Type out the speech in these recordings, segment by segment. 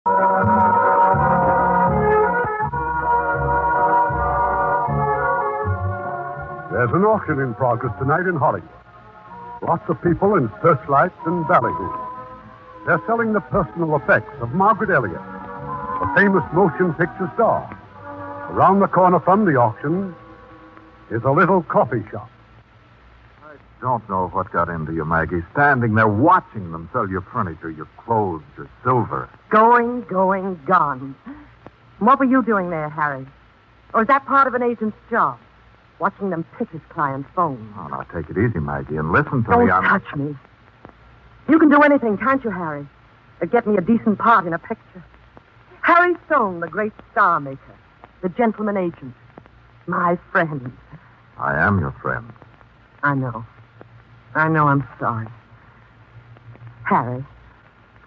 There's an auction in progress tonight in Hollywood. Lots of people in searchlights and ballyhoos. They're selling the personal effects of Margaret Elliott, a famous motion picture star. Around the corner from the auction is a little coffee shop. I don't know what got into you, Maggie, standing there watching them sell your furniture, your clothes, your silver. Going, gone. What were you doing there, Harry? Or is that part of an agent's job? Watching them pick his client's phone. Oh, now, take it easy, Maggie, and listen to Don't me. touch me. You can do anything, can't you, Harry? To get me a decent part in a picture. Harry Stone, the great star maker. The gentleman agent. My friend. I am your friend. I know, I'm sorry. Harry,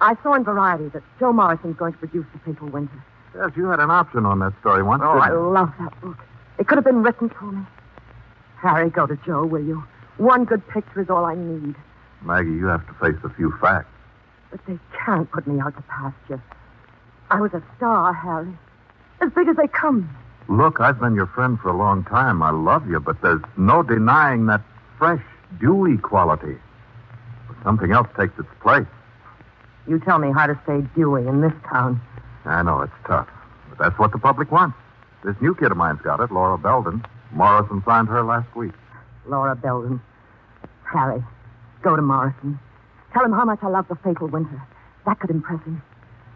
I saw in Variety that Joe Morrison's going to produce The Fatal Winter. Yes, you had an option on that story once, Oh, didn't I you? love that book. It could have been written for me. Harry, go to Joe, will you? One good picture is all I need. Maggie, you have to face a few facts. But they can't put me out to pasture. I was a star, Harry. As big as they come. Look, I've been your friend for a long time. I love you, but there's no denying that fresh, dewy quality. But something else takes its place. You tell me how to stay dewy in this town. I know, it's tough. But that's what the public wants. This new kid of mine's got it, Laura Belden. Morrison signed her last week. Laura Belden. Harry, go to Morrison. Tell him how much I love The Fatal Winter. That could impress him.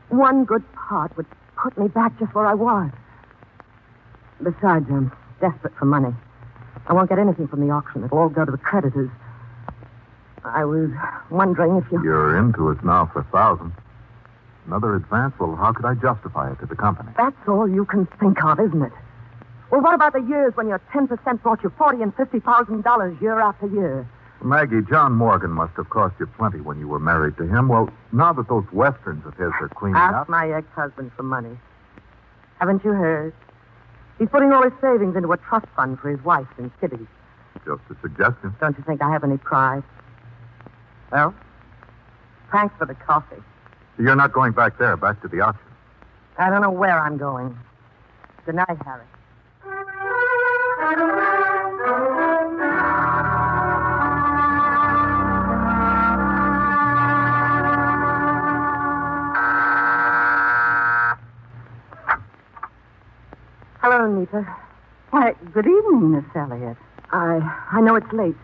One good part would put me back just where I was. Besides, I'm desperate for money. I won't get anything from the auction. It'll all go to the creditors. I was wondering if you... You're into us now for 1,000. Another advance? Well, how could I justify it to the company? That's all you can think of, isn't it? Well, what about the years when your 10% brought you $40,000 and $50,000 year after year? Maggie, John Morgan must have cost you plenty when you were married to him. Well, now that those westerns of his are cleaning Ask up... my ex-husband for money. Haven't you heard? He's putting all his savings into a trust fund for his wife and kiddies. Just a suggestion. Don't you think I have any pride? Well, thanks for the coffee. You're not going back there, back to the auction. I don't know where I'm going. Good night, Harry. Hello, Anita. Why, good evening, Miss Elliott. I know it's late,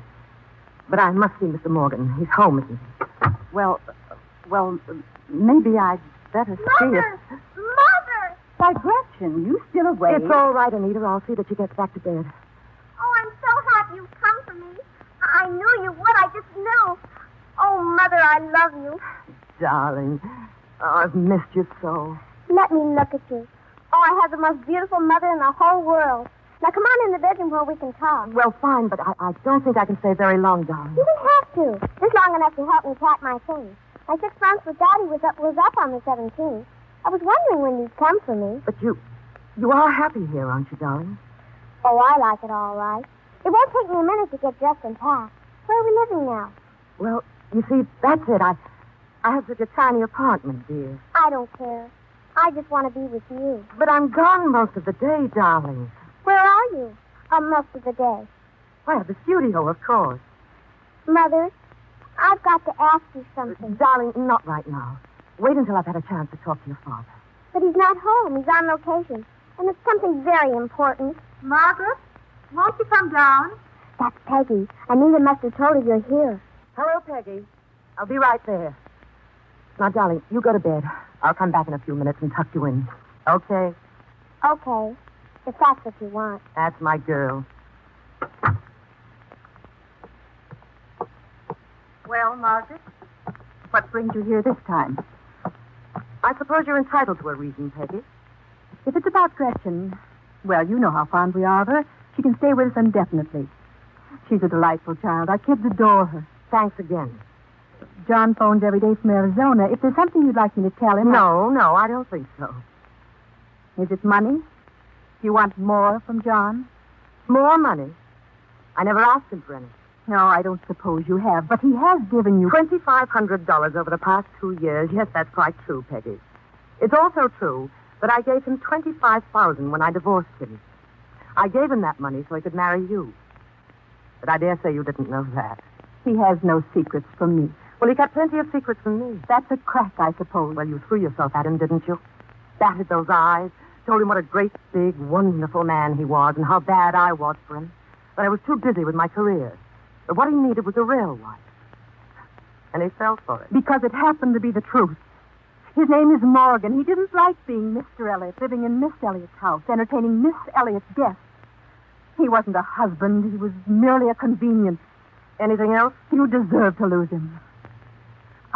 but I must see Mr. Morgan. He's home, isn't he? Well, maybe I'd better see if... Mother! Why, Gretchen, you still awake? It's all right, Anita. I'll see that she gets back to bed. Oh, I'm so happy you've come for me. I knew you would. I just knew. Oh, Mother, I love you. Darling, I've missed you so. Let me look at you. Oh, I have the most beautiful mother in the whole world. Now, come on in the bedroom where we can talk. Well, fine, but I don't think I can stay very long, darling. You don't have to. Just long enough to help me pack my things. My 6 months with Daddy was up on the 17th. I was wondering when you'd come for me. But you are happy here, aren't you, darling? Oh, I like it all right. It won't take me a minute to get dressed and pack. Where are we living now? Well, you see, that's it. I have such a tiny apartment, dear. I don't care. I just want to be with you. But I'm gone most of the day, darling. Where are you? Most of the day. Why, at the studio, of course. Mother, I've got to ask you something. Darling, not right now. Wait until I've had a chance to talk to your father. But he's not home. He's on location. And it's something very important. Margaret, won't you come down? That's Peggy. Anita must have told her you're here. Hello, Peggy. I'll be right there. Now, darling, you go to bed. I'll come back in a few minutes and tuck you in. Okay? Okay. If that's what you want. That's my girl. Well, Margaret, what brings you here this time? I suppose you're entitled to a reason, Peggy. If it's about Gretchen, well, you know how fond we are of her. She can stay with us indefinitely. She's a delightful child. Our kids adore her. Thanks again. John phones every day from Arizona. If there's something you'd like me to tell him... No, I don't think so. Is it money? Do you want more from John? More money? I never asked him for any. No, I don't suppose you have, but he has given you... $2,500 over the past 2 years. Yes, that's quite true, Peggy. It's also true that I gave him $25,000 when I divorced him. I gave him that money so he could marry you. But I dare say you didn't know that. He has no secrets from me. Well, he got plenty of secrets from me. That's a crack, I suppose. Well, you threw yourself at him, didn't you? Batted those eyes, told him what a great, big, wonderful man he was and how bad I was for him. But I was too busy with my career. But what he needed was a real wife. And he fell for it. Because it happened to be the truth. His name is Morgan. He didn't like being Mr. Elliot, living in Miss Elliot's house, entertaining Miss Elliot's guests. He wasn't a husband. He was merely a convenience. Anything else? You deserve to lose him.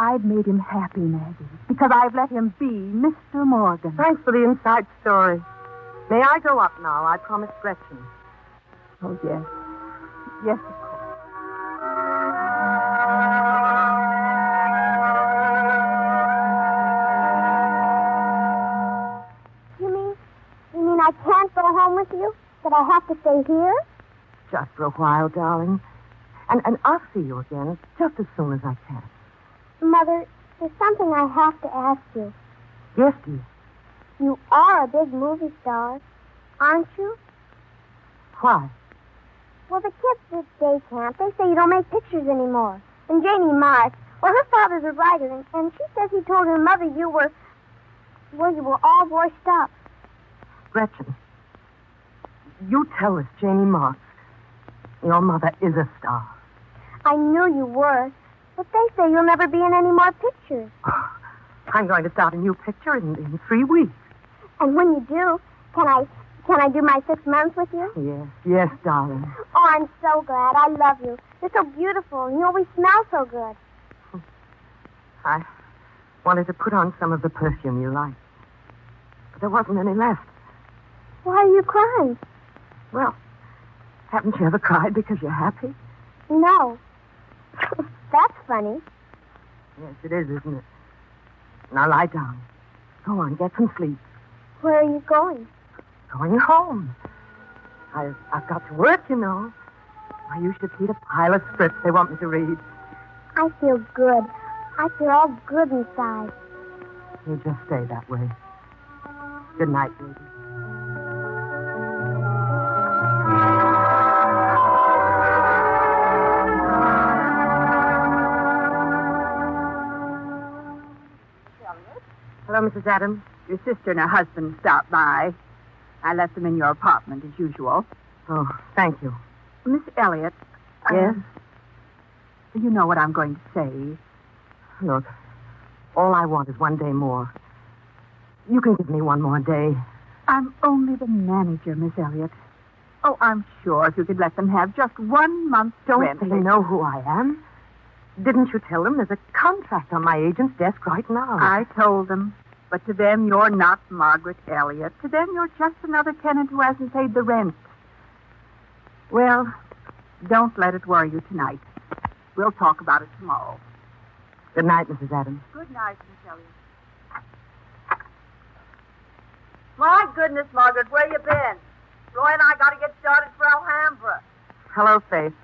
I've made him happy, Maggie, because I've let him be Mr. Morgan. Thanks for the inside story. May I go up now? I promised Gretchen. Oh, yes. Yes, of course. You mean I can't go home with you? That I have to stay here? Just for a while, darling. And I'll see you again just as soon as I can. Mother, there's something I have to ask you. Yes, dear. You are a big movie star, aren't you? Why? Well, the kids at day camp, they say you don't make pictures anymore. And Janie Marsh, well, her father's a writer, and she says he told her mother you were all washed up. Gretchen, you tell us, Janie Marks, your mother is a star. I knew you were, but they say you'll never be in any more pictures. Oh, I'm going to start a new picture in 3 weeks. And when you do, can I do my 6 months with you? Yes, darling. Oh, I'm so glad. I love you. You're so beautiful, and you always smell so good. I wanted to put on some of the perfume you like, but there wasn't any left. Why are you crying? Well, haven't you ever cried because you're happy? No. That's funny. Yes, it is, isn't it? Now lie down. Go on, get some sleep. Where are you going? Going home. I've got to work, you know. Why, you should see the pile of scripts they want me to read. I feel good. I feel all good inside. You just stay that way. Good night, baby. Hello, Mrs. Adams. Your sister and her husband stopped by. I left them in your apartment, as usual. Oh, thank you. Miss Elliot. Yes? You know what I'm going to say. Look, all I want is 1 day more. You can give me 1 more day. I'm only the manager, Miss Elliot. Oh, I'm sure if you could let them have just 1 month's rent. Don't they know who I am? Didn't you tell them there's a contract on my agent's desk right now? I told them. But to them, you're not Margaret Elliot. To them, you're just another tenant who hasn't paid the rent. Well, don't let it worry you tonight. We'll talk about it tomorrow. Good night, Mrs. Adams. Good night, Miss Elliot. My goodness, Margaret, where you been? Roy and I got to get started for Alhambra. Hello, Faith.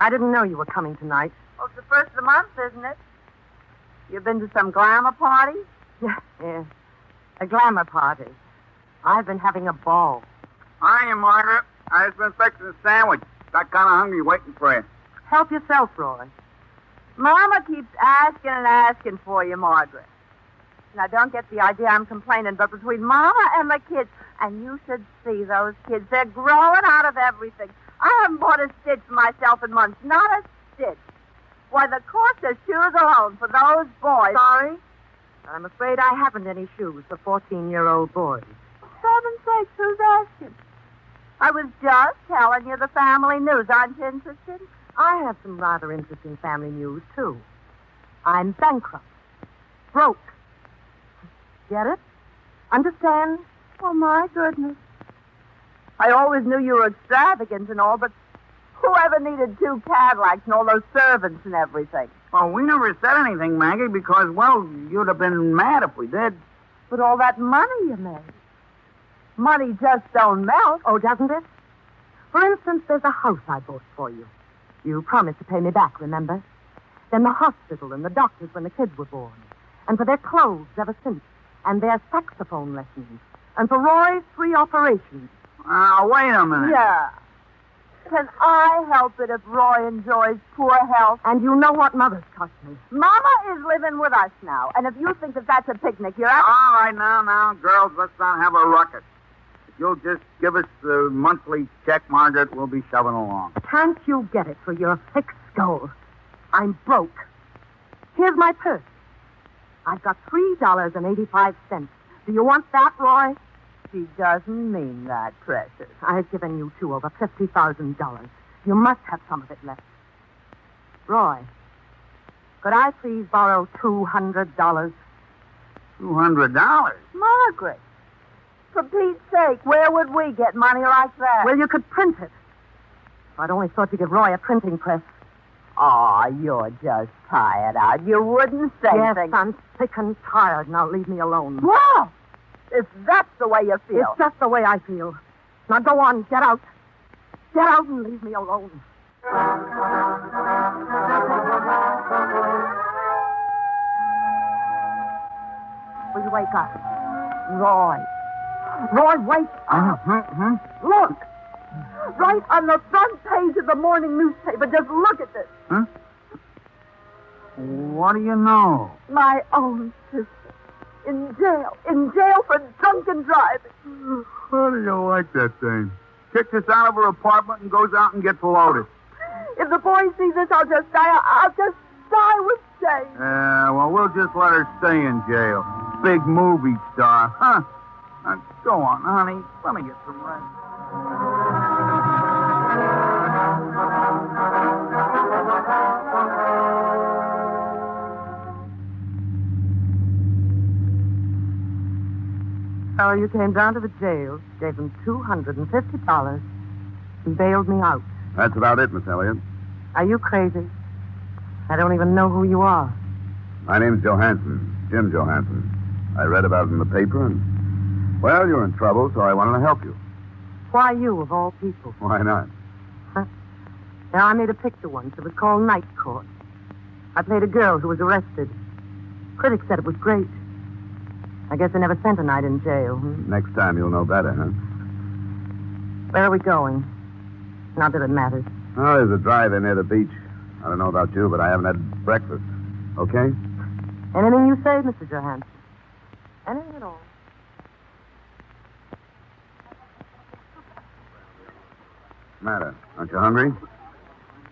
I didn't know you were coming tonight. Oh, it's the first of the month, isn't it? You've been to some glamour party? Yes. A glamour party. I've been having a ball. Hiya, Margaret. I just been fixing a sandwich. Got kind of hungry waiting for you. Help yourself, Roy. Mama keeps asking and asking for you, Margaret. Now, don't get the idea I'm complaining, but between Mama and the kids, and you should see those kids. They're growing out of everything. I haven't bought a stitch for myself in months. Not a stitch. Why, the cost of shoes alone for those boys. Sorry? I'm afraid I haven't any shoes for 14-year-old boys. Heaven's sakes, who's asking? I was just telling you the family news. Aren't you interested? I have some rather interesting family news, too. I'm bankrupt. Broke. Get it? Understand? Oh, my goodness. I always knew you were extravagant and all, but whoever needed 2 Cadillacs and all those servants and everything? Well, we never said anything, Maggie, because, well, you'd have been mad if we did. But all that money you made. Money just don't melt. Oh, doesn't it? For instance, there's a house I bought for you. You promised to pay me back, remember? Then the hospital and the doctors when the kids were born. And for their clothes ever since. And there's saxophone lessons. And for Roy, 3 operations. Wait a minute. Yeah. Can I help it if Roy enjoys poor health? And you know what Mother's cost me. Mama is living with us now, and if you think that that's a picnic, you're out. All right, now, girls, let's not have a ruckus. If you'll just give us the monthly check, Margaret, we'll be shoving along. Can't you get it for your thick skull? I'm broke. Here's my purse. I've got $3.85. Do you want that, Roy? She doesn't mean that, precious. I've given you 2 over $50,000. You must have some of it left. Roy, could I please borrow $200? $200? Margaret, for Pete's sake, where would we get money like that? Well, you could print it. I'd only thought to give Roy a printing press. Oh, you're just tired out. You wouldn't say Yes, things. I'm sick and tired. Now leave me alone. Well, if that's the way you feel. It's just the way I feel. Now go on, get out. Get out and leave me alone. Will you wake up? Roy. Roy, wake up. Look. Right on the front page of the morning newspaper. Just look at this. Huh? What do you know? My own sister. In jail. In jail for drunken driving. How do you like that thing? Kicks us out of her apartment and goes out and gets loaded. If the boys see this, I'll just die. I'll just die with shame. Well, we'll just let her stay in jail. Big movie star, huh? Now, go on, honey. Let me get some rest. So you came down to the jail, gave them $250, and bailed me out. That's about it, Miss Elliott. Are you crazy? I don't even know who you are. My name's Johansson, Jim Johansson. I read about it in the paper, and, well, you're in trouble, so I wanted to help you. Why you, of all people? Why not? Now, I made a picture once. It was called Night Court. I played a girl who was arrested. Critics said it was great. I guess they never spent a night in jail. Next time you'll know better, huh? Where are we going? Not that it matters. Oh, there's a drive-in near the beach. I don't know about you, but I haven't had breakfast. Okay? Anything you say, Mr. Johansson. Anything at all. Matter? Aren't you hungry?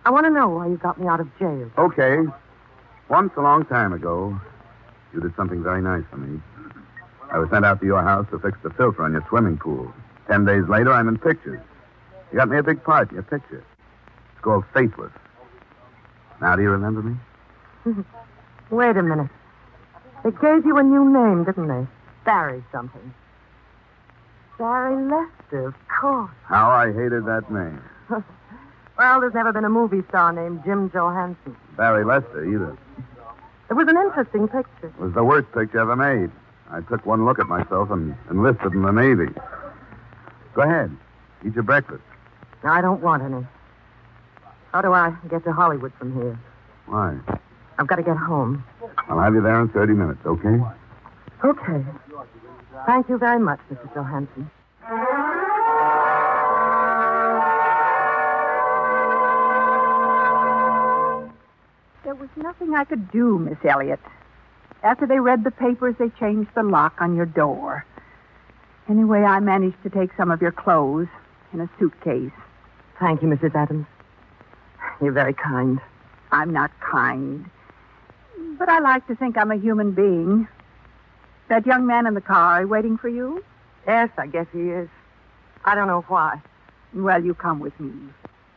I want to know why you got me out of jail. Okay. Once a long time ago, you did something very nice for me. I was sent out to your house to fix the filter on your swimming pool. 10 days later, I'm in pictures. You got me a big part in your picture. It's called Faithless. Now, do you remember me? Wait a minute. They gave you a new name, didn't they? Barry something. Barry Lester, of course. How I hated that name. Well, there's never been a movie star named Jim Johansson. Barry Lester, either. It was an interesting picture. It was the worst picture ever made. I took one look at myself and enlisted in the Navy. Go ahead. Eat your breakfast. I don't want any. How do I get to Hollywood from here? Why? I've got to get home. I'll have you there in 30 minutes, okay? Okay. Thank you very much, Mr. Johansson. There was nothing I could do, Miss Elliott. After they read the papers, they changed the lock on your door. Anyway, I managed to take some of your clothes in a suitcase. Thank you, Mrs. Adams. You're very kind. I'm not kind, but I like to think I'm a human being. That young man in the car waiting for you? Yes, I guess he is. I don't know why. Well, you come with me.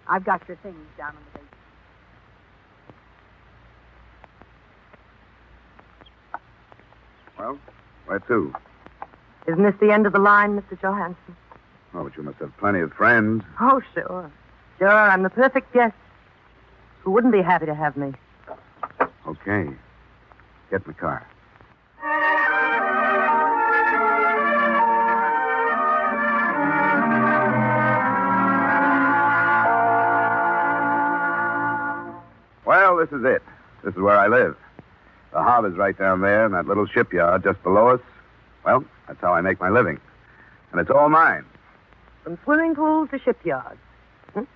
I've got your things down in the basement. Well, where to? Isn't this the end of the line, Mr. Johansson? Oh, but you must have plenty of friends. Oh, sure. Sure, I'm the perfect guest. Who wouldn't be happy to have me? Okay. Get in the car. Well, this is it. This is where I live. The harbor's right down there in that little shipyard just below us. Well, that's how I make my living. And it's all mine. From swimming pools to shipyards.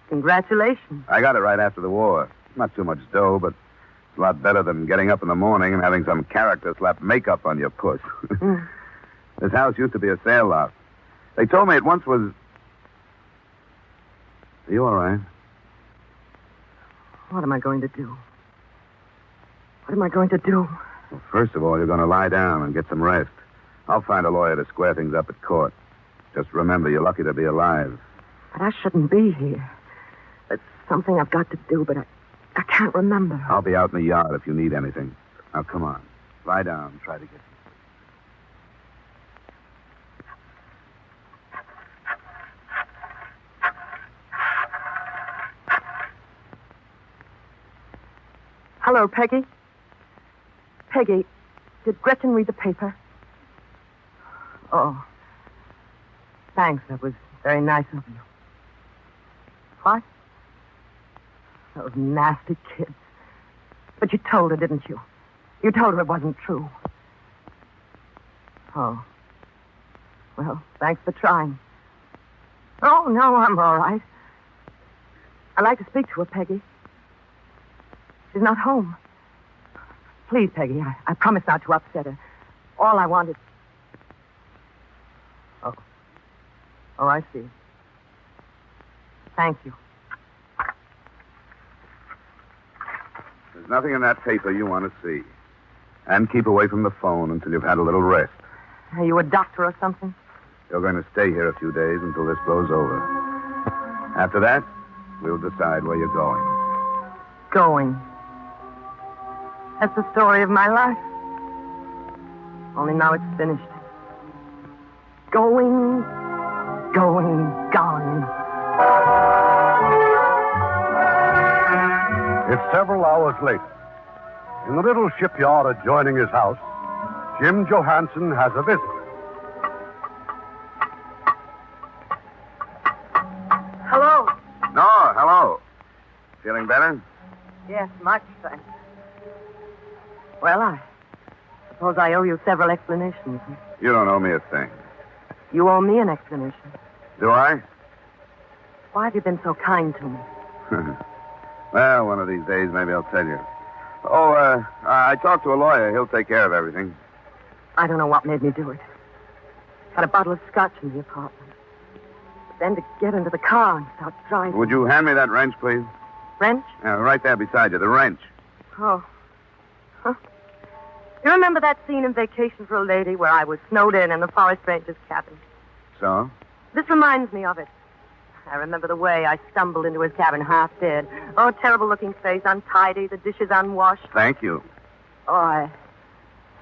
Congratulations. I got it right after the war. Not too much dough, but it's a lot better than getting up in the morning and having some character slap makeup on your puss. This house used to be a sail loft. They told me it once was... Are you all right? What am I going to do? What am I going to do? Well, first of all, you're going to lie down and get some rest. I'll find a lawyer to square things up at court. Just remember, you're lucky to be alive. But I shouldn't be here. It's something I've got to do, but I can't remember. I'll be out in the yard if you need anything. Now, come on. Lie down and try to get... Hello, Peggy. Peggy, did Gretchen read the paper? Oh. Thanks, that was very nice of you. What? Those nasty kids. But you told her, didn't you? You told her it wasn't true. Oh. Well, thanks for trying. Oh, no, I'm all right. I'd like to speak to her, Peggy. She's not home. Please, Peggy, I promise not to upset her. All I wanted... Oh, I see. Thank you. There's nothing in that paper you want to see. And keep away from the phone until you've had a little rest. Are you a doctor or something? You're going to stay here a few days until this blows over. After that, we'll decide where you're going. Going. That's the story of my life. Only now it's finished. Going, gone. It's several hours later. In the little shipyard adjoining his house, Jim Johansson has a visitor. Hello. No, hello. Feeling better? Yes, much, thanks. Well, I suppose I owe you several explanations. You don't owe me a thing. You owe me an explanation. Do I? Why have you been so kind to me? Well, one of these days, maybe I'll tell you. Oh, I talked to a lawyer. He'll take care of everything. I don't know what made me do it. Had a bottle of scotch in the apartment. But then to get into the car and start driving. Would you hand me that wrench, please? Wrench? Yeah, right there beside you, the wrench. Oh. Huh. You remember that scene in Vacation for a Lady where I was snowed in the forest ranger's cabin? So? This reminds me of it. I remember the way I stumbled into his cabin half dead. Oh, terrible-looking face, untidy, the dishes unwashed. Thank you. Oh,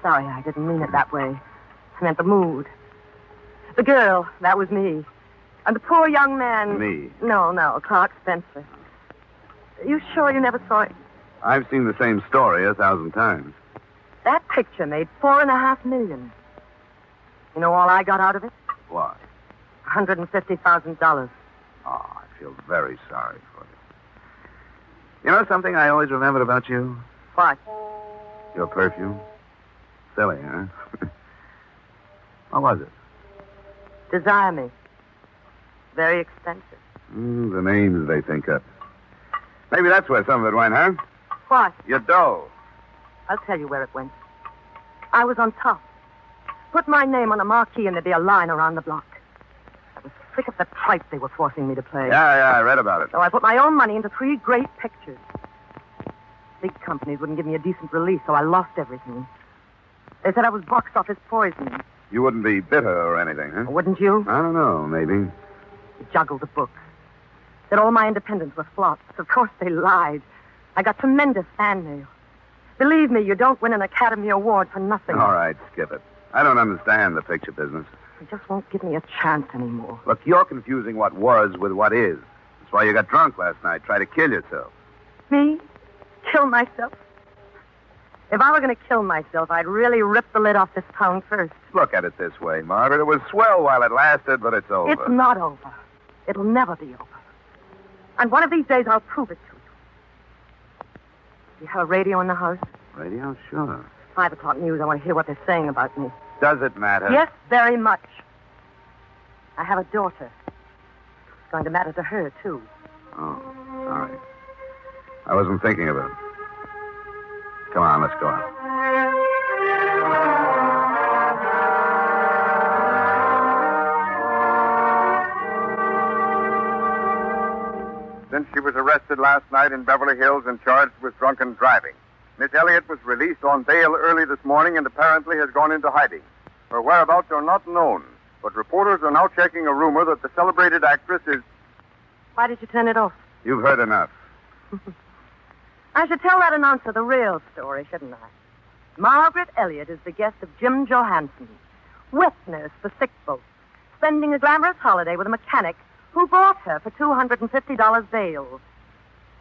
sorry, I didn't mean it that way. I meant the mood. The girl, that was me. And the poor young man... Me? No, Clark Spencer. You sure you never saw it? I've seen the same story 1,000 times. That picture made $4.5 million. You know all I got out of it? What? $150,000. Oh, I feel very sorry for you. You know something I always remembered about you? What? Your perfume. Silly, huh? What was it? Desire Me. Very expensive. The names they think up. Maybe that's where some of it went, huh? What? Your dough. I'll tell you where it went. I was on top. Put my name on a marquee and there'd be a line around the block. I was sick of the tripe they were forcing me to play. Yeah, I read about it. So I put my own money into 3 great pictures. Big companies wouldn't give me a decent release, so I lost everything. They said I was box office poison. You wouldn't be bitter or anything, huh? Wouldn't you? I don't know, maybe. Juggled the books. Said all my independents were flops. Of course they lied. I got tremendous fan mail. Believe me, you don't win an Academy Award for nothing. All right, skip it. I don't understand the picture business. They just won't give me a chance anymore. Look, you're confusing what was with what is. That's why you got drunk last night, tried to kill yourself. Me? Kill myself? If I were going to kill myself, I'd really rip the lid off this town first. Look at it this way, Margaret. It was swell while it lasted, but it's over. It's not over. It'll never be over. And one of these days, I'll prove it to you. You have a radio in the house? Radio? Sure. 5 o'clock news. I want to hear what they're saying about me. Does it matter? Yes, very much. I have a daughter. It's going to matter to her, too. Oh, sorry. I wasn't thinking of it. Come on, let's go out. Since she was arrested last night in Beverly Hills and charged with drunken driving, Miss Elliott was released on bail early this morning and apparently has gone into hiding. Her whereabouts are not known, but reporters are now checking a rumor that the celebrated actress is... Why did you turn it off? You've heard enough. I should tell that announcer the real story, shouldn't I? Margaret Elliott is the guest of Jim Johansson, wet nurse for sick folks, spending a glamorous holiday with a mechanic who bought her for $250 bail.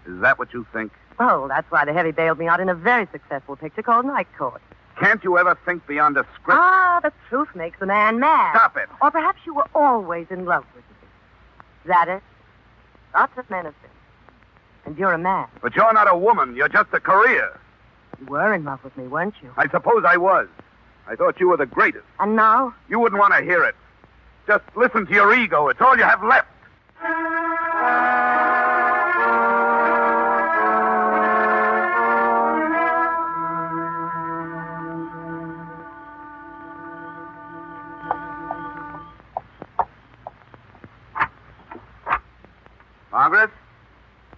Is that what you think? Oh, that's why the heavy bailed me out in a very successful picture called Night Court. Can't you ever think beyond a script? Ah, the truth makes a man mad. Stop it. Or perhaps you were always in love with me. Is that it? Lots of men have been. And you're a man. But you're not a woman. You're just a career. You were in love with me, weren't you? I suppose I was. I thought you were the greatest. And now? You wouldn't want to hear it. Just listen to your ego. It's all you have left. Margaret?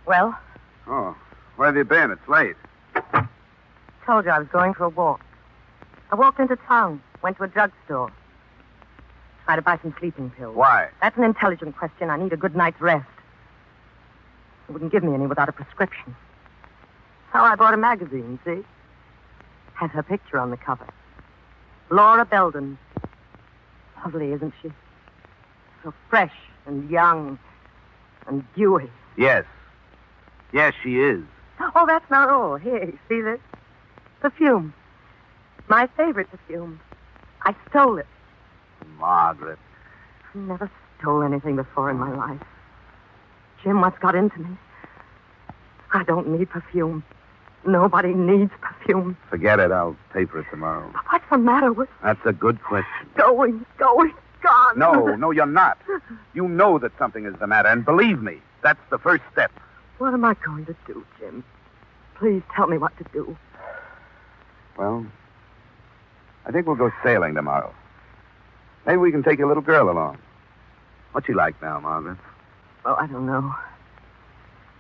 Well? Oh, where have you been? It's late. Told you I was going for a walk. I walked into town, went to a drugstore. Tried to buy some sleeping pills. Why? That's an intelligent question. I need a good night's rest. They wouldn't give me any without a prescription. So I bought a magazine, see? Has her picture on the cover. Laura Belden. Lovely, isn't she? So fresh and young and dewy. Yes. Yes, she is. Oh, that's not all. Here, you see this? Perfume. My favorite perfume. I stole it. Margaret. I never stole anything before in my life. Jim, what's got into me? I don't need perfume. Nobody needs perfume. Forget it. I'll pay for it tomorrow. What's the matter with... That's a good question. Going, gone. No, you're not. You know that something is the matter, and believe me, that's the first step. What am I going to do, Jim? Please tell me what to do. Well, I think we'll go sailing tomorrow. Maybe we can take your little girl along. What's she like now, Margaret? Oh, I don't know.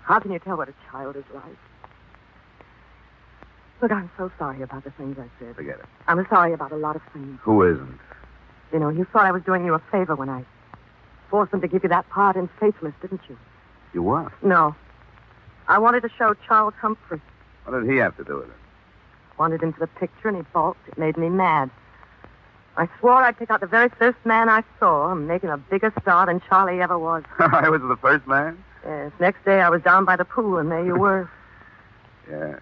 How can you tell what a child is like? Look, I'm so sorry about the things I said. Forget it. I'm sorry about a lot of things. Who isn't? You know, you thought I was doing you a favor when I forced them to give you that part in Faithless, didn't you? You what? No. I wanted to show Charles Humphrey. What did he have to do with it? Wanted him for the picture, and he balked. It made me mad. I swore I'd pick out the very first man I saw and make him a bigger star than Charlie ever was. I was the first man? Yes. Next day, I was down by the pool, and there you were. Yeah.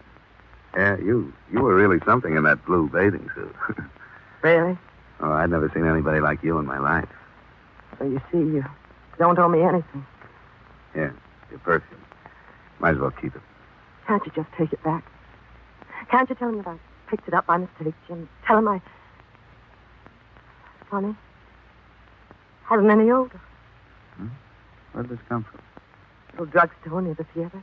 Yeah, you were really something in that blue bathing suit. Really? Oh, I'd never seen anybody like you in my life. So you see, you don't owe me anything. Yeah, your perfume. Might as well keep it. Can't you just take it back? Can't you tell him that I picked it up by mistake, Jim? Tell him I... Funny. Hasn't any older. Where'd this come from? Little drugstore near the theater.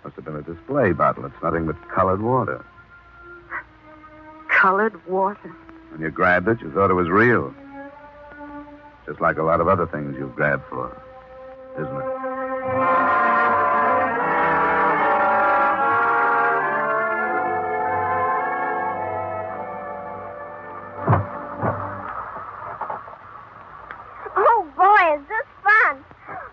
Must have been a display bottle. It's nothing but colored water. Colored water? When you grabbed it, you thought it was real. Just like a lot of other things you've grabbed for, isn't it? Oh, boy, is this fun.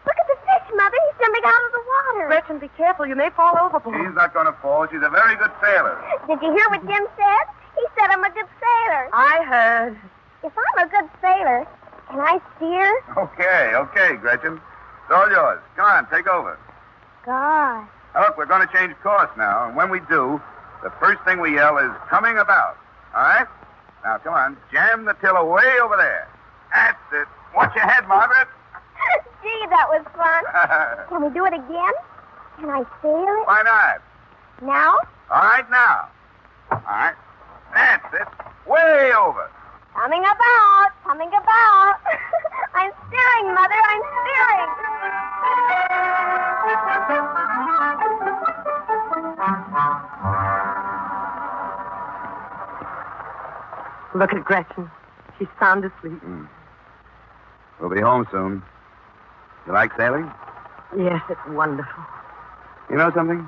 Look at the fish, Mother. He's jumping out of the water. Gretchen, be careful. You may fall overboard. She's not going to fall. She's a very good sailor. Did you hear what Jim said? He said I'm a good sailor. I heard. If I'm a good sailor, can I steer? Okay, Gretchen. It's all yours. Come on, take over. God. Now, look, we're going to change course now, and when we do, the first thing we yell is coming about. All right? Now, come on, jam the tiller way over there. That's it. Watch your head, Margaret. Gee, that was fun. Can we do it again? Can I sail it? Why not? Now? All right, now. All right. That's it. Way over. Coming about. I'm steering, Mother, I'm steering. Look at Gretchen. She's sound asleep. We'll be home soon. You like sailing? Yes, it's wonderful. You know something?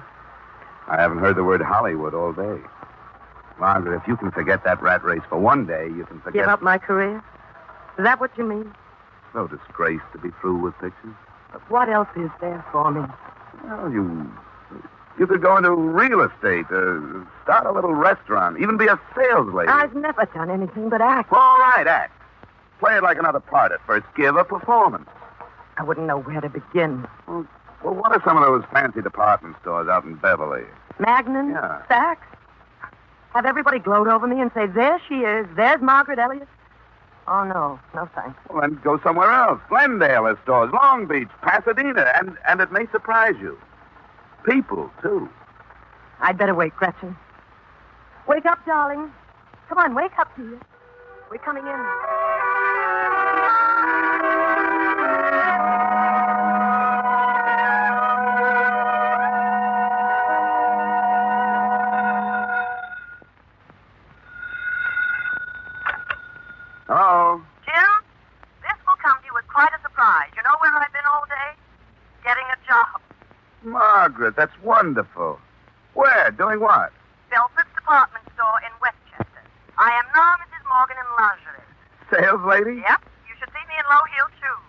I haven't heard the word Hollywood all day. Margaret, if you can forget that rat race for one day, you can forget... Give up my career? Is that what you mean? No disgrace to be through with pictures. But what else is there for me? Well, you could go into real estate, start a little restaurant, even be a sales lady. I've never done anything but act. All right, act. Play it like another part at first. Give a performance. I wouldn't know where to begin. Well, what are some of those fancy department stores out in Beverly? Magnan? Yeah. Saks? Have everybody gloat over me and say, there she is, there's Margaret Elliott? Oh, no. No, thanks. Well, then go somewhere else. Glendale has stores, Long Beach, Pasadena, and it may surprise you. People, too. I'd better wait, Gretchen. Wake up, darling. Come on, wake up, dear. We're coming in. Hello? Jim, this will come to you as quite a surprise. You know where I've been all day? Getting a job. Margaret, that's wonderful. Where? Doing what? Belford's department store in Westchester. I am now Mrs. Morgan in lingerie. Sales lady? Yep. You should see me in low-heel shoes.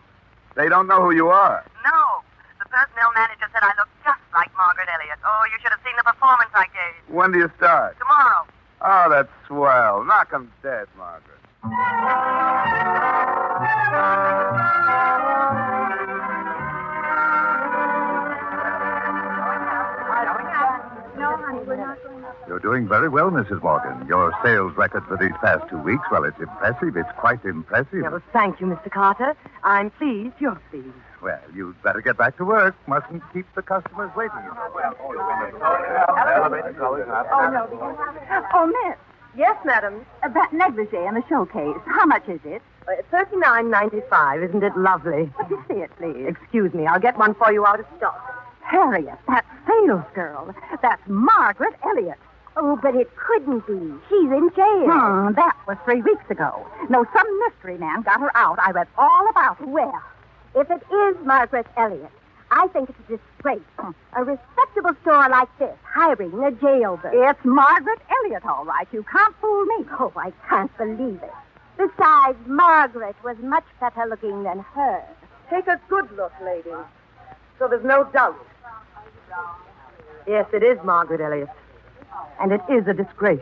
They don't know who you are. No. The personnel manager said I look just like Margaret Elliott. Oh, you should have seen the performance I gave. When do you start? Tomorrow. Oh, that's swell. Knock 'em dead, Margaret. No, honey, we're not going up. You're doing very well, Mrs. Morgan. Your sales record for these past 2 weeks, well, it's impressive. It's quite impressive. Yeah, well, thank you, Mr. Carter. I'm pleased you're pleased. Well, you'd better get back to work. Mustn't keep the customers waiting. Oh, miss, Yes, madam. that negligee in the showcase, how much is it? $39.95. Isn't it lovely? Let me see it, please. Excuse me. I'll get one for you out of stock. Harriet, that sales girl. That's Margaret Elliott. Oh, but it couldn't be. She's in jail. That was 3 weeks ago. No, some mystery man got her out. I read all about it. Well, if it is Margaret Elliott, I think it's a disgrace. A respectable store like this hiring a jailbird. It's Margaret Elliott, all right. You can't fool me. Oh, I can't believe it. Besides, Margaret was much better looking than her. Take a good look, lady. So there's no doubt. Yes, it is Margaret Elliott. And it is a disgrace.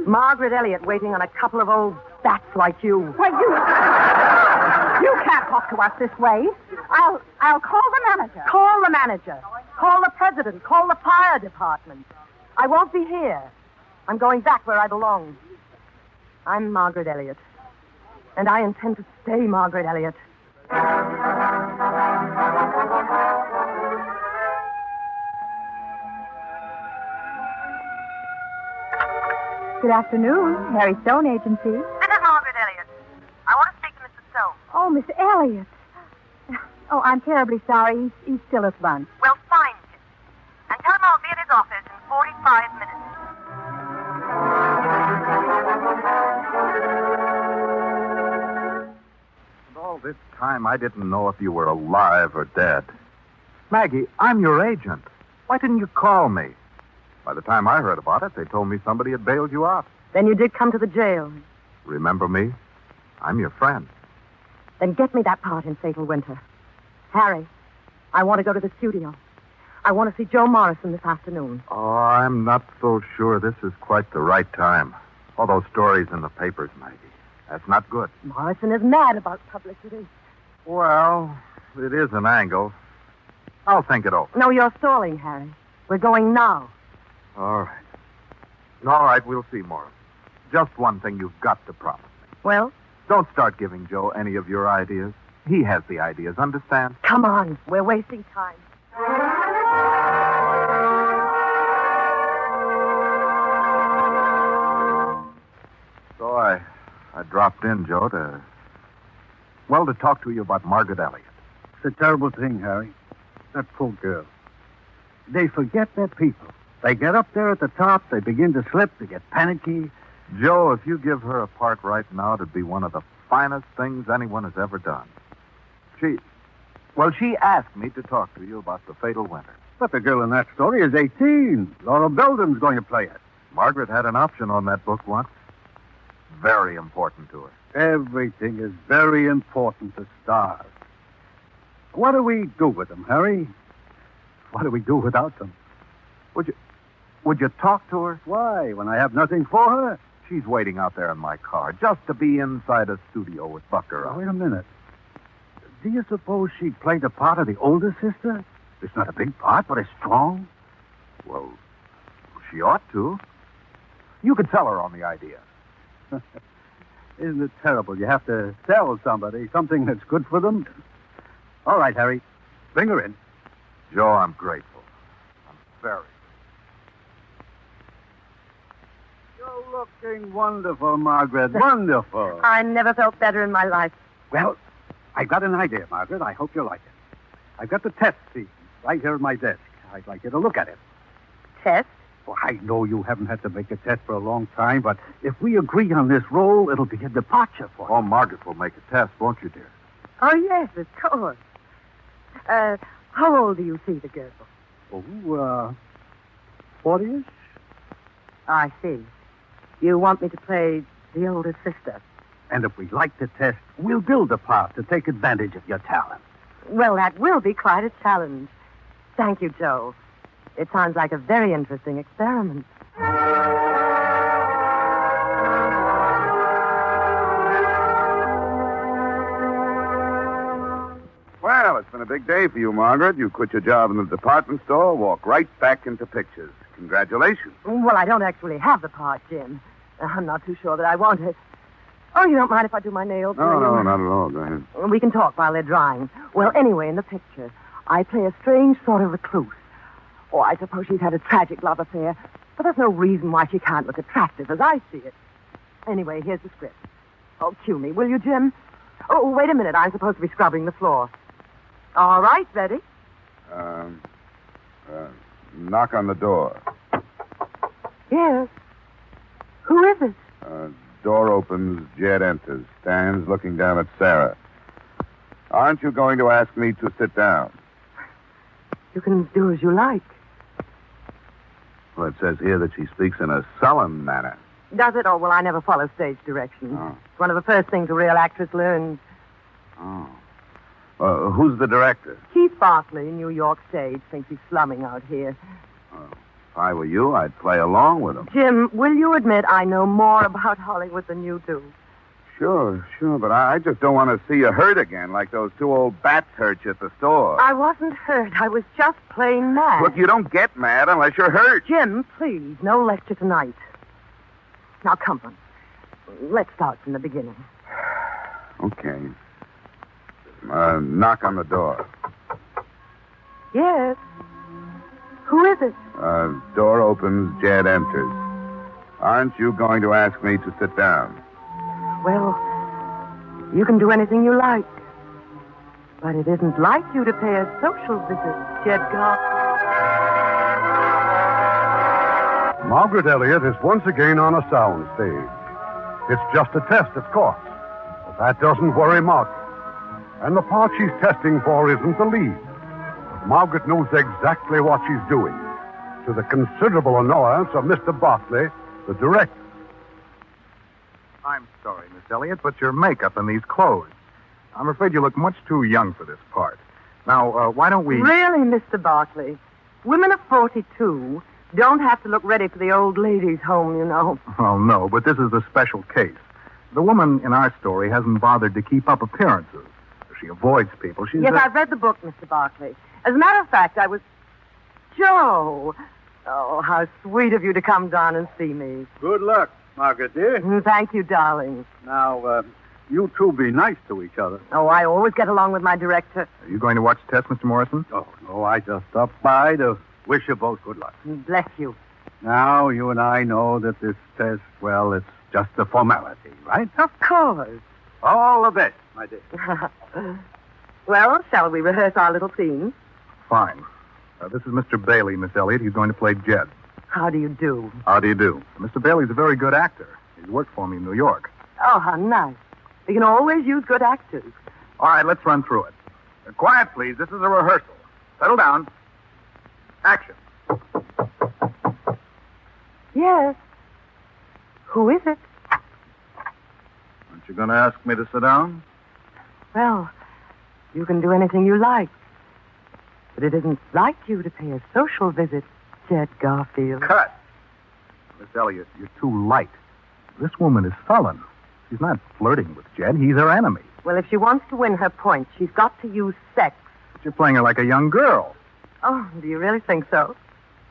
Margaret Elliott waiting on a couple of old bats like you. Why, you can't talk to us this way. I'll call the manager. Call the manager. Call the president. Call the fire department. I won't be here. I'm going back where I belong. I'm Margaret Elliott. And I intend to stay Margaret Elliott. Good afternoon, Harry Stone Agency. This is Margaret Elliott. I want to speak to Mr. Stone. Oh, Miss Elliott. Oh, I'm terribly sorry. He's still at lunch. Well, find him. And tell him I'll be at his office in 45 minutes. All this time, I didn't know if you were alive or dead. Maggie, I'm your agent. Why didn't you call me? By the time I heard about it, they told me somebody had bailed you out. Then you did come to the jail. Remember me? I'm your friend. Then get me that part in Fatal Winter. Harry, I want to go to the studio. I want to see Joe Morrison this afternoon. Oh, I'm not so sure this is quite the right time. All those stories in the papers, Maggie. That's not good. Morrison is mad about publicity. Well, it is an angle. I'll think it over. No, you're stalling, Harry. We're going now. All right. All right, we'll see, Morris. Just one thing you've got to promise me. Well? Don't start giving Joe any of your ideas. He has the ideas, understand? Come on. We're wasting time. So dropped in, Joe, to talk to you about Margaret Elliott. It's a terrible thing, Harry. That poor girl. They forget their people. They get up there at the top, they begin to slip, they get panicky. Joe, if you give her a part right now, it'd be one of the finest things anyone has ever done. She asked me to talk to you about The Fatal Winter. But the girl in that story is 18. Laura Belden's going to play it. Margaret had an option on that book once. Very important to her. Everything is very important to stars. What do we do with them, Harry? What do we do without them? Would you talk to her? Why, when I have nothing for her? She's waiting out there in my car, just to be inside a studio with Buck around. Wait a minute. Do you suppose she'd play the part of the older sister? It's not a big part, but it's strong. Well, she ought to. You could sell her on the idea. Isn't it terrible? You have to tell somebody something that's good for them. All right, Harry. Bring her in. Joe, I'm grateful. I'm very. You're looking wonderful, Margaret. Wonderful. I never felt better in my life. Well, I got an idea, Margaret. I hope you like it. I've got the test sheet right here at my desk. I'd like you to look at it. Test? Well, I know you haven't had to make a test for a long time, but if we agree on this role, it'll be a departure for you. Oh, Margaret will make a test, won't you, dear? Oh, yes, of course. How old do you see the girl? Oh, 40-ish. I see. You want me to play the older sister. And if we like the test, we'll build a part to take advantage of your talent. Well, that will be quite a challenge. Thank you, Joe. It sounds like a very interesting experiment. Well, it's been a big day for you, Margaret. You quit your job in the department store, walk right back into pictures. Congratulations. Well, I don't actually have the part, Jim. I'm not too sure that I want it. Oh, you don't mind if I do my nails? No, not at all. Go ahead. We can talk while they're drying. Well, anyway, in the picture, I play a strange sort of recluse. Oh, I suppose she's had a tragic love affair, but there's no reason why she can't look attractive as I see it. Anyway, here's the script. Oh, cue me, will you, Jim? Oh, wait a minute. I'm supposed to be scrubbing the floor. All right, ready? Knock on the door. Yes. Who is it? Door opens, Jed enters, stands looking down at Sarah. Aren't you going to ask me to sit down? You can do as you like. Well, it says here that she speaks in a sullen manner. Does it? Oh, well, I never follow stage directions. Oh. It's one of the first things a real actress learns. Oh. Who's the director? Keith Barkley, New York Stage, thinks he's slumming out here. If I were you, I'd play along with him. Jim, will you admit I know more about Hollywood than you do? Sure, but I just don't want to see you hurt again like those two old bats hurt you at the store. I wasn't hurt. I was just plain mad. Look, you don't get mad unless you're hurt. Jim, please, no lecture tonight. Now, come on. Let's start from the beginning. Okay. Knock on the door. Yes. Who is it? Door opens, Jed enters. Aren't you going to ask me to sit down? Well, you can do anything you like. But it isn't like you to pay a social visit, Jed Garth. Margaret Elliott is once again on a sound stage. It's just a test, of course. But that doesn't worry Margaret. And the part she's testing for isn't the lead. Margaret knows exactly what she's doing, to the considerable annoyance of Mr. Barkley, the director. I'm sorry, Miss Elliott, but your makeup and these clothes. I'm afraid you look much too young for this part. Now, why don't we... Really, Mr. Barkley? Women of 42 don't have to look ready for the old ladies' home, you know. Well, no, but this is a special case. The woman in our story hasn't bothered to keep up appearances. She avoids people. She's Yes, I've read the book, Mr. Barkley. As a matter of fact, I was... Joe! Oh, how sweet of you to come down and see me. Good luck, Margaret, dear. Thank you, darling. Now, you two be nice to each other. Oh, I always get along with my director. Are you going to watch the test, Mr. Morrison? Oh, no, I just stopped by to wish you both good luck. Bless you. Now, you and I know that this test, well, it's Just a formality, right? Of course. All of it, my dear. Well, shall we rehearse our little scene? Fine. This is Mr. Bailey, Miss Elliott. He's going to play Jed. How do you do? How do you do? Mr. Bailey's a very good actor. He's worked for me in New York. Oh, how nice. We can always use good actors. All right, let's run through it. Quiet, please. This is a rehearsal. Settle down. Action. Yes. Who is it? Aren't you going to ask me to sit down? Well, you can do anything you like. But it isn't like you to pay a social visit, Jed Garfield. Cut. Miss Elliott, you're too light. This woman is sullen. She's not flirting with Jed. He's her enemy. Well, if she wants to win her point, she's got to use sex. But you're playing her like a young girl. Oh, do you really think so?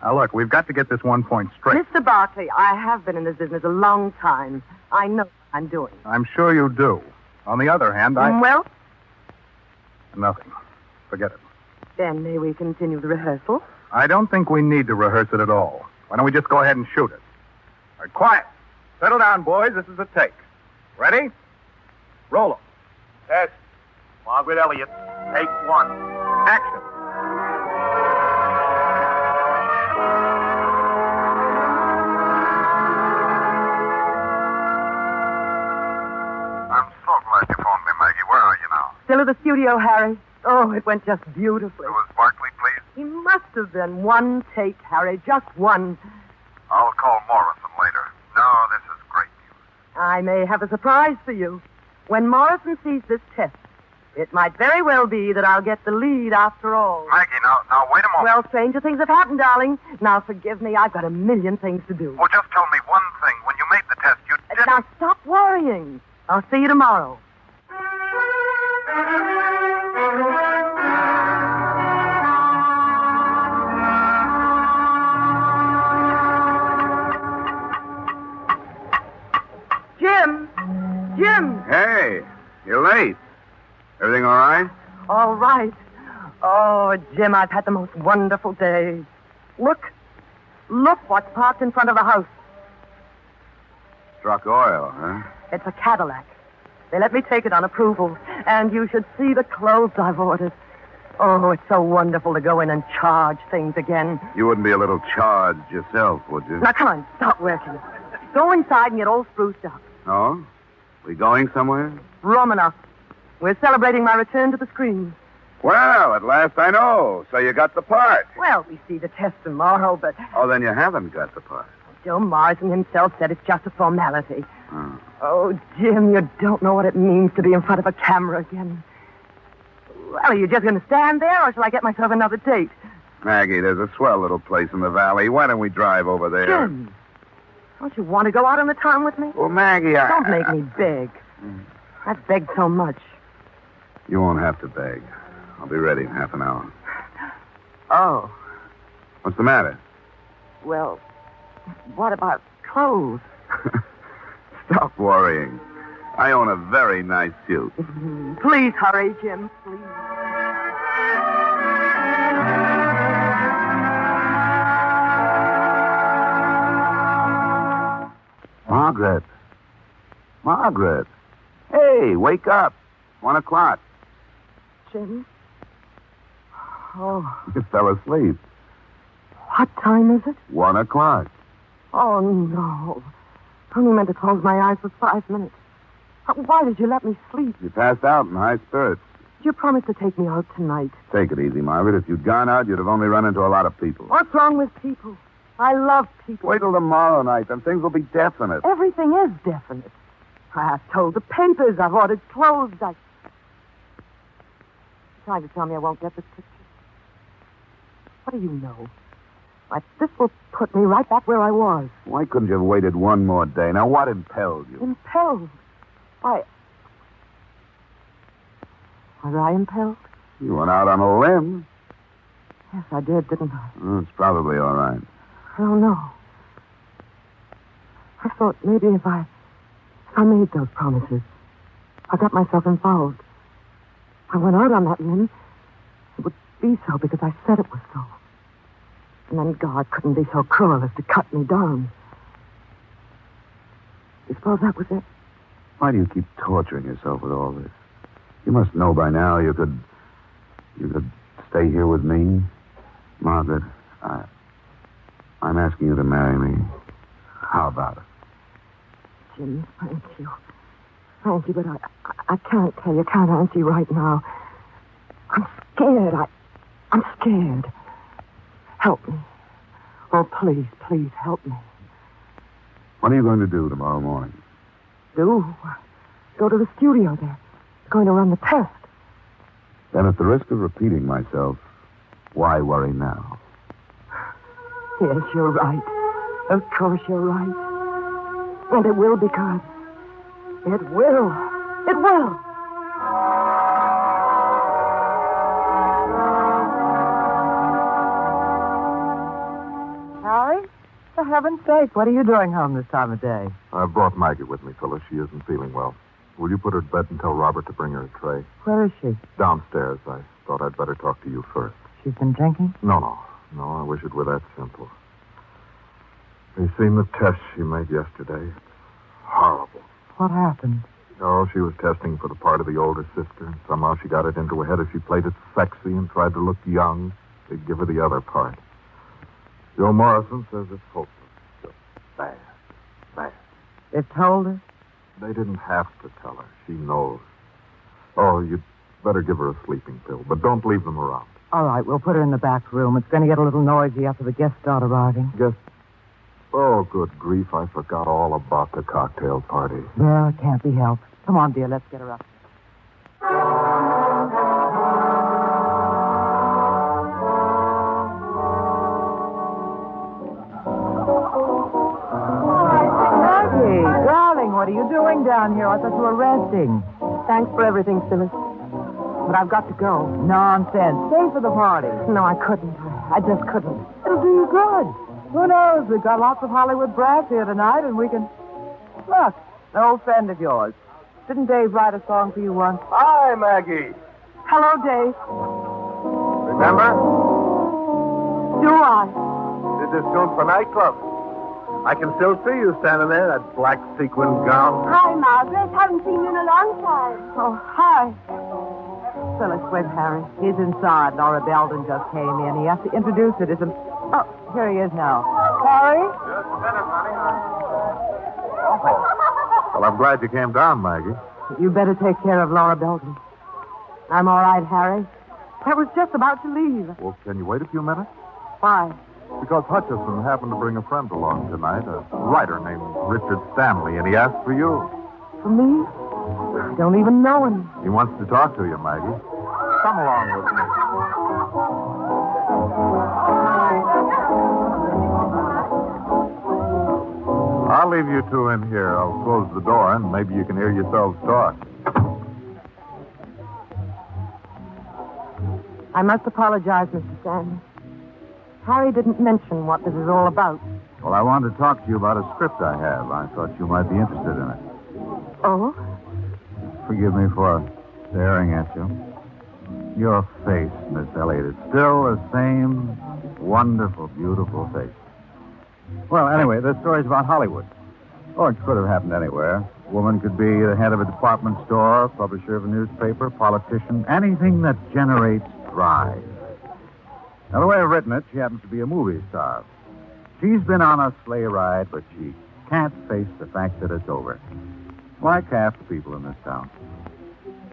Now, look, we've got to get this one point straight. Mr. Barkley, I have been in this business a long time. I know what I'm doing. I'm sure you do. On the other hand, Well? Nothing. Forget it. Then may we continue the rehearsal? I don't think we need to rehearse it at all. Why don't we just go ahead and shoot it? All right, quiet. Settle down, boys. This is a take. Ready? Roll 'em. Test. Margaret Elliott. Take one. Action. I'm so glad you phoned me, Maggie. Where are you now? Still at the studio, Harry. Oh, it went just beautifully. Was Barkley pleased? He must have been. One take, Harry. Just one. I'll call Morrison later. No, this is great news. I may have a surprise for you. When Morrison sees this test, it might very well be that I'll get the lead after all. Maggie, now, wait a moment. Well, stranger things have happened, darling. Now, forgive me. I've got a million things to do. Oh, just tell me one thing. When you made the test, you didn't... Now, stop worrying. I'll see you tomorrow. Jim! Hey, you're late. Everything all right? All right. Oh, Jim, I've had the most wonderful day. Look what's parked in front of the house. Struck oil, huh? It's a Cadillac. They let me take it on approval, and you should see the clothes I've ordered. Oh, it's so wonderful to go in and charge things again. You wouldn't be a little charged yourself, would you? Now, come on, stop working. Go inside and get all spruced up. No? We going somewhere? Enough. We're celebrating my return to the screen. Well, at last I know. So you got the part. Well, we see the test tomorrow, but... Oh, then you haven't got the part. Joe Morrison himself said it's just a formality. Oh. Oh, Jim, you don't know what it means to be in front of a camera again. Well, are you just going to stand there, or shall I get myself another date? Maggie, there's a swell little place in the valley. Why don't we drive over there? Jim, don't you want to go out on the town with me? Well, Maggie, Don't make me beg. I've begged so much. You won't have to beg. I'll be ready in half an hour. Oh, What's the matter? well, what about clothes? Stop worrying. I own a very nice suit. Please hurry, Jim, please. Margaret. Margaret. Hey, wake up. 1 o'clock. Jim? Oh, You fell asleep. what time is it? 1 o'clock. Oh, no. I only meant to close my eyes for 5 minutes. Why did you let me sleep? You passed out in high spirits. You promised to take me out tonight. Take it easy, Margaret. If you'd gone out, you'd have only run into a lot of people. What's wrong with people? I love people. Wait till tomorrow night, then things will be definite. Everything is definite. I've told the papers I've ordered clothes. You're trying to tell me I won't get this picture? What do you know? Why, this will put me right back where I was. Why couldn't you have waited one more day? Now, what impelled you? Impelled? Why? Was I impelled? You went out on a limb. Yes, I did, didn't I? Oh, it's probably all right. I don't know. I thought maybe if I made those promises, I got myself involved. I went out on that limb. It would be so because I said it was so. And then God couldn't be so cruel as to cut me down. You suppose that was it? Why do you keep torturing yourself with all this? You must know by now you could stay here with me. Margaret, I'm asking you to marry me. How about it? Jim, thank you. Thank you, but I can't tell you. Can't answer you right now. I'm scared. I'm scared. Help me. Oh, please, please help me. What are you going to do tomorrow morning? Do? Go to the studio there. Going to run the test. Then at the risk of repeating myself, why worry now? Yes, you're right. Of course you're right. And it will because... It will. It will. Harry, for heaven's sake, what are you doing home this time of day? I've brought Maggie with me, Phyllis. She isn't feeling well. Will you put her to bed and tell Robert to bring her a tray? Where is she? Downstairs. I thought I'd better talk to you first. She's been drinking? No, I wish it were that simple. Have you seen the test she made yesterday? It's horrible. What happened? Oh, she was testing for the part of the older sister, and somehow she got it into her head if she played it sexy and tried to look young, they'd give her the other part. Joe Morrison says it's hopeless. Just bad. It told her? They didn't have to tell her. She knows. Oh, you'd better give her a sleeping pill, but don't leave them around. All right, we'll put her in the back room. It's going to get a little noisy after the guests start arriving. Oh, good grief, I forgot all about the cocktail party. Well, it can't be helped. Come on, dear, let's get her up. Maggie, darling, what are you doing down here? I thought you were resting. Thanks for everything, Phyllis. But I've got to go. Nonsense. Stay for the party. No, I couldn't. I just couldn't. It'll do you good. Who knows? We've got lots of Hollywood brass here tonight, and we can... Look, an old friend of yours. Didn't Dave write a song for you once? Hi, Maggie. Hello, Dave. Remember? Do I? Did this tune for nightclub. I can still see you standing there, that black sequin gown. Hi, Margaret. Haven't seen you in a long time. Oh, hi. Phyllis, where's Harry? He's inside. Laura Belden just came in. He has to introduce it as a... Oh, here he is now. Harry? Just a minute, honey. Well, I'm glad you came down, Maggie. You better take care of Laura Belden. I'm all right, Harry. I was just about to leave. Well, can you wait a few minutes? Why? Because Hutchison happened to bring a friend along tonight, a writer named Richard Stanley, and he asked for you. For me? I don't even know him. He wants to talk to you, Maggie. Come along with me. I'll leave you two in here. I'll close the door, and maybe you can hear yourselves talk. I must apologize, Mr. Sanders. Harry didn't mention what this is all about. Well, I wanted to talk to you about a script I have. I thought you might be interested in it. Oh? Forgive me for staring at you. Your face, Miss Elliott, is still the same wonderful, beautiful face. Well, anyway, the story's about Hollywood. Or it could have happened anywhere. A woman could be the head of a department store, publisher of a newspaper, politician, anything that generates drive. Now, the way I've written it, she happens to be a movie star. She's been on a sleigh ride, but she can't face the fact that it's over. Like half the people in this town.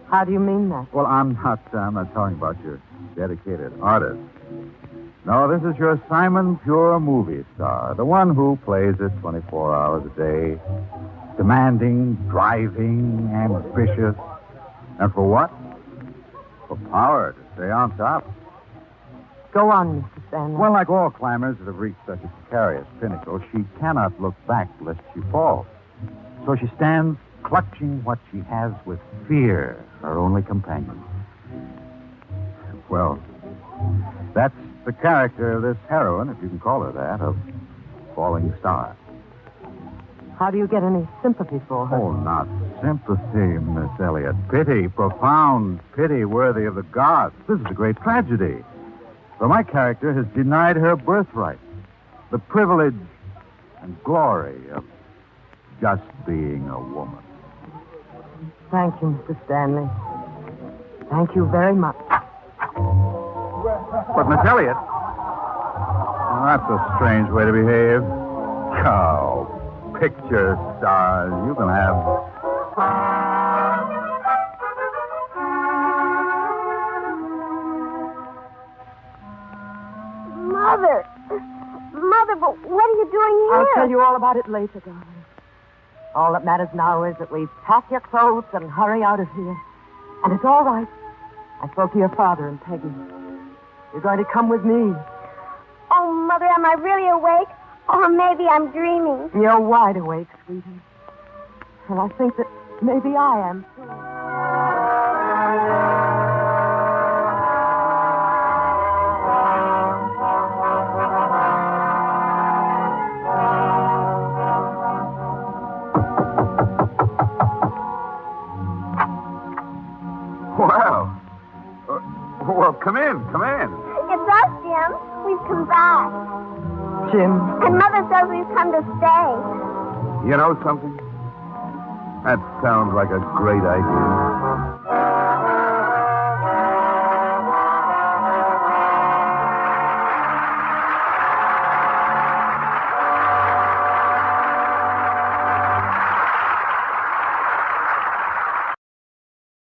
How do you mean that? Well, I'm not talking about your dedicated artist. No, this is your Simon Pure movie star, the one who plays it 24 hours a day, demanding, driving, ambitious. And for what? For power, to stay on top. Go on, Mr. Sanders. Well, like all climbers that have reached such a precarious pinnacle, she cannot look back lest she falls. So she stands clutching what she has with fear, her only companion. Well, that's the character of this heroine, if you can call her that, of Falling Star. How do you get any sympathy for her? Oh, not sympathy, Miss Elliott. Pity, profound pity worthy of the gods. This is a great tragedy. For my character has denied her birthright, the privilege and glory of just being a woman. Thank you, Mr. Stanley. Thank you very much. But, Miss Elliott... Well, that's a strange way to behave. Oh, picture stars. You can have... Mother, but what are you doing here? I'll tell you all about it later, darling. All that matters now is that we pack your clothes and hurry out of here. And it's all right. I spoke to your father and Peggy. You're going to come with me. Oh, Mother, am I really awake? Or maybe I'm dreaming. You're wide awake, sweetie. And I think that maybe I am, too. Wow. Well, come in. It's us, Jim. We've come back. Jim. And Mother says we've come to stay. You know something? That sounds like a great idea.